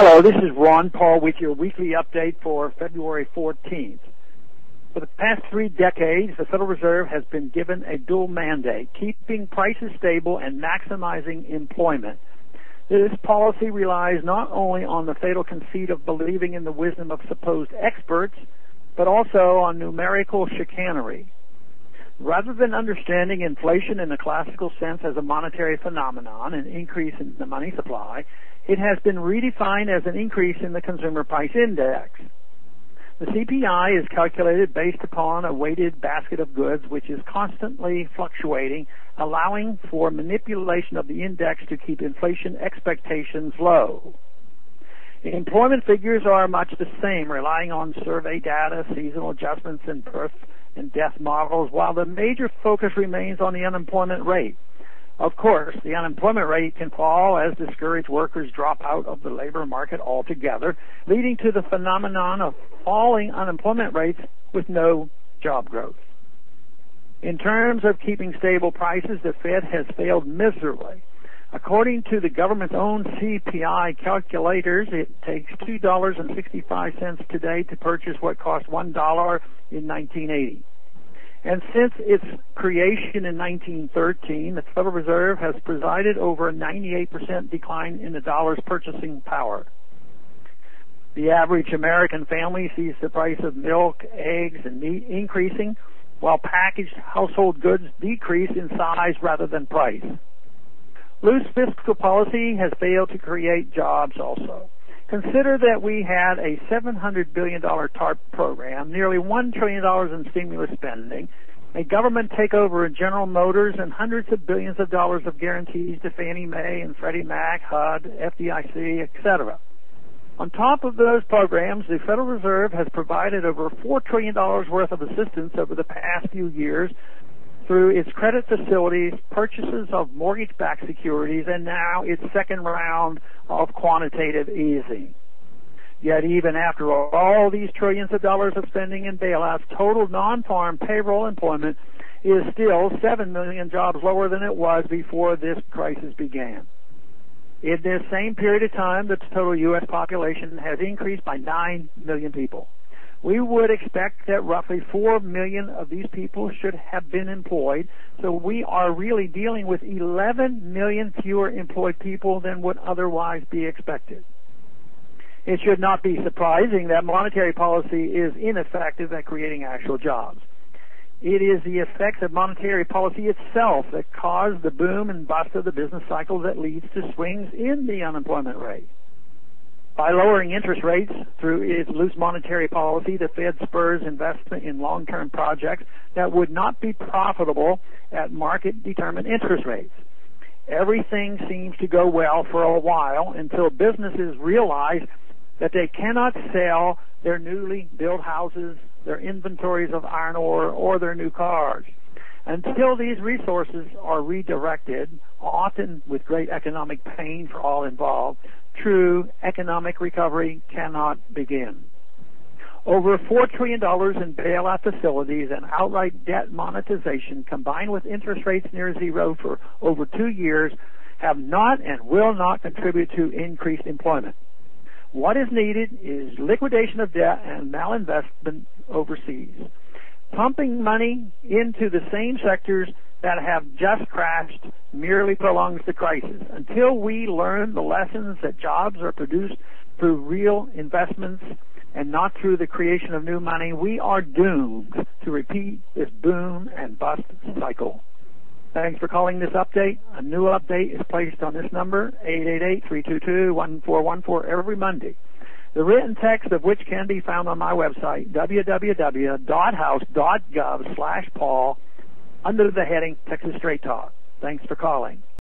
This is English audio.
Hello, this is Ron Paul with your weekly update for February 14th. For the past 3 decades, the Federal Reserve has been given a dual mandate, keeping prices stable and maximizing employment. This policy relies not only on the fatal conceit of believing in the wisdom of supposed experts, but also on numerical chicanery. Rather than understanding inflation in the classical sense as a monetary phenomenon, an increase in the money supply, it has been redefined as an increase in the consumer price index. The CPI is calculated based upon a weighted basket of goods which is constantly fluctuating, allowing for manipulation of the index to keep inflation expectations low. Employment figures are much the same, relying on survey data, seasonal adjustments, and birth and death models, while the major focus remains on the unemployment rate. Of course, the unemployment rate can fall as discouraged workers drop out of the labor market altogether, leading to the phenomenon of falling unemployment rates with no job growth. In terms of keeping stable prices, the Fed has failed miserably. According to the government's own CPI calculators, it takes $2.65 today to purchase what cost $1 in 1980. And since its creation in 1913, the Federal Reserve has presided over a 98% decline in the dollar's purchasing power. The average American family sees the price of milk, eggs, and meat increasing, while packaged household goods decrease in size rather than price. Loose fiscal policy has failed to create jobs also. Consider that we had a $700 billion TARP program, nearly $1 trillion in stimulus spending, a government takeover of General Motors, and hundreds of billions of dollars of guarantees to Fannie Mae and Freddie Mac, HUD, FDIC, etc. On top of those programs, the Federal Reserve has provided over $4 trillion worth of assistance over the past few years through its credit facilities, purchases of mortgage-backed securities, and now its second round of quantitative easing. Yet even after all these trillions of dollars of spending and bailouts, total non-farm payroll employment is still 7 million jobs lower than it was before this crisis began. In this same period of time, the total U.S. population has increased by 9 million people. We would expect that roughly 4 million of these people should have been employed, so we are really dealing with 11 million fewer employed people than would otherwise be expected. It should not be surprising that monetary policy is ineffective at creating actual jobs. It is the effects of monetary policy itself that cause the boom and bust of the business cycle that leads to swings in the unemployment rate. By lowering interest rates through its loose monetary policy, the Fed spurs investment in long-term projects that would not be profitable at market-determined interest rates. Everything seems to go well for a while until businesses realize that they cannot sell their newly built houses, their inventories of iron ore, or their new cars. Until these resources are redirected, often with great economic pain for all involved, true economic recovery cannot begin. Over $4 trillion in bailout facilities and outright debt monetization, combined with interest rates near zero for over 2 years, have not and will not contribute to increased employment. What is needed is liquidation of debt and malinvestment overseas. Pumping money into the same sectors that have just crashed merely prolongs the crisis. Until we learn the lessons that jobs are produced through real investments and not through the creation of new money, we are doomed to repeat this boom and bust cycle. Thanks for calling this update. A new update is placed on this number, 888-322-1414, every Monday. The written text of which can be found on my website, www.house.gov/Paul, under the heading Texas Straight Talk. Thanks for calling.